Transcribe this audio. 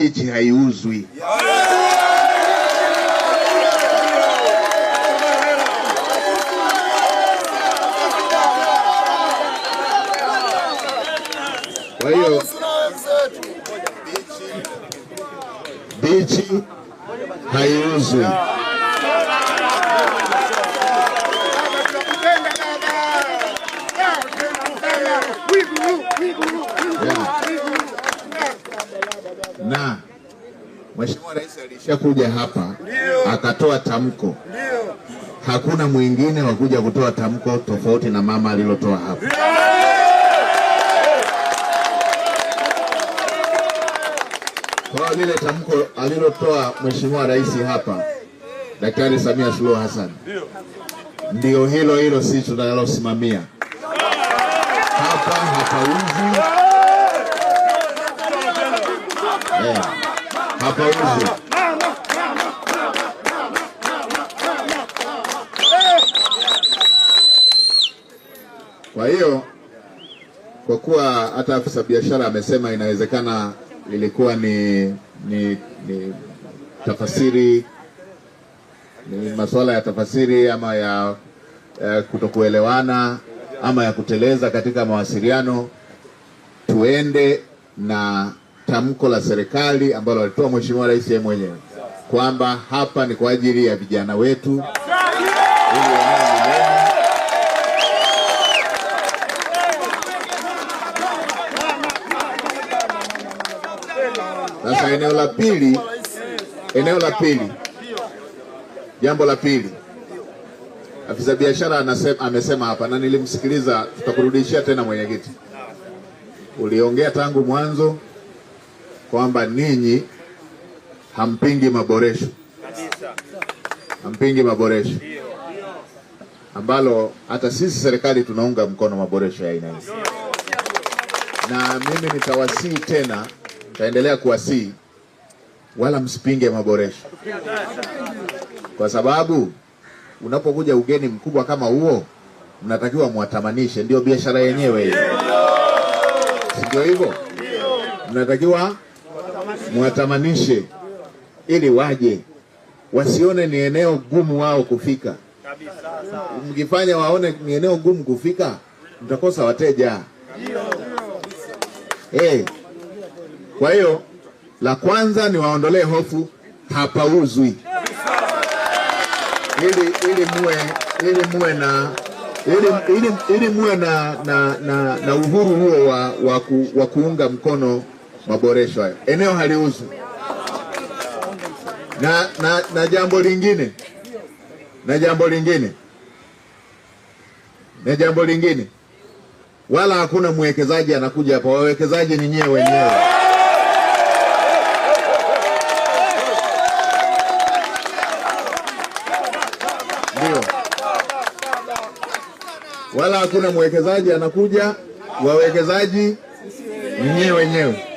Hichi haiuzwi. Kwa hiyo bichi haiuzwi. Na Mheshimiwa Rais alishakuja hapa akatoa tamko. Hakuna mwingine wa kuja kutoa tamko tofauti na mama alilotoa hapa. Kwa lile tamko alilotoa Mheshimiwa Rais hapa Daktari Samia Suluhu Hassan, ndio hilo sisi tunalosimamia hapa. Hapauzi, hapauzi. Kwa hiyo kwa kuwa hata afisa biashara amesema inawezekana ilikuwa ni tafasiri, ni masuala ya tafasiri ama ya kutokuelewana ama ya kuteleza katika mawasiliano, tuende na tamko la serikali ambalo alitoa Mheshimiwa Rais yeye mwenyewe kwamba hapa ni kwa ajili ya vijana wetu Sasa jambo la pili, afisa biashara amesema hapa na nilimsikiliza, tutakurudishia tena mwenyekiti. Uliongea tangu mwanzo kwamba ninyi hampingi maboresho. Hampingi maboresho ambalo hata sisi serikali tunaunga mkono maboresho ya aina hii. Na mimi nitawasihi tena, taendelea kuwasihi, wala msipinge maboresho, kwa sababu unapokuja ugeni mkubwa kama huo mnatakiwa muatamanishe. Ndio biashara yenyewe hiyo, ndio hivyo, mnatakiwa muatamanishe ili waje, wasione ni eneo gumu wao kufika. Mkifanya waone ni eneo gumu kufika, mtakosa wateja. Kwa hiyo la kwanza ni waondolee hofu, hapauzwi, ili muwe na uhuru huo wa kuunga mkono maboresho hayo. Eneo haliuzwi. Na jambo lingine, wala hakuna mwekezaji anakuja hapa. Wawekezaji ni nyewe wenyewe. Ndio, wala hakuna mwekezaji anakuja, wawekezaji ni nyewe wenyewe.